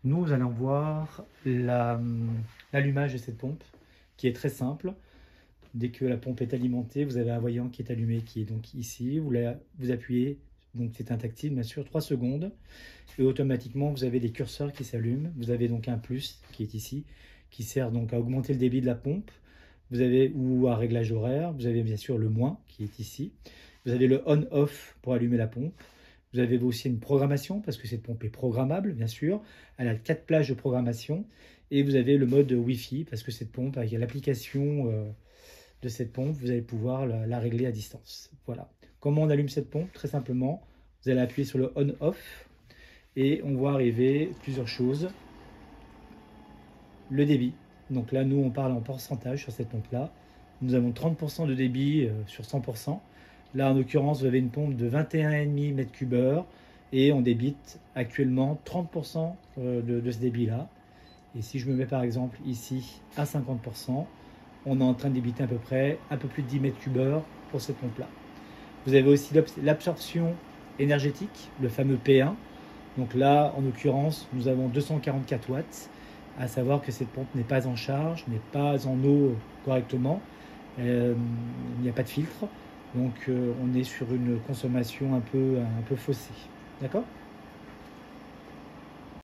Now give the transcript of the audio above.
Nous allons voir l'allumage de cette pompe qui est très simple. Dès que la pompe est alimentée, vous avez un voyant qui est allumé, qui est donc ici. Vous appuyez, donc c'est un tactile bien sûr, 3 secondes. Et automatiquement, vous avez des curseurs qui s'allument. Vous avez donc un plus qui est ici, qui sert donc à augmenter le débit de la pompe. Vous avez ou un réglage horaire. Vous avez bien sûr le moins qui est ici. Vous avez le on-off pour allumer la pompe. Vous avez aussi une programmation parce que cette pompe est programmable, bien sûr. Elle a 4 plages de programmation. Et vous avez le mode Wi-Fi parce que cette pompe, avec l'application de cette pompe, vous allez pouvoir la régler à distance. Voilà. Comment on allume cette pompe? Très simplement, vous allez appuyer sur le on-off et on voit arriver plusieurs choses. Le débit. Donc là, nous, on parle en pourcentage sur cette pompe-là. Nous avons 30% de débit sur 100%. Là, en l'occurrence, vous avez une pompe de 21,5 m3 et on débite actuellement 30% de ce débit-là. Et si je me mets par exemple ici à 50%, on est en train de débiter à peu près un peu plus de 10 m3 pour cette pompe-là. Vous avez aussi l'absorption énergétique, le fameux P1. Donc là, en l'occurrence, nous avons 244 watts. À savoir que cette pompe n'est pas en charge, n'est pas en eau correctement. Il n'y a pas de filtre. Donc on est sur une consommation un peu faussée. D'accord ?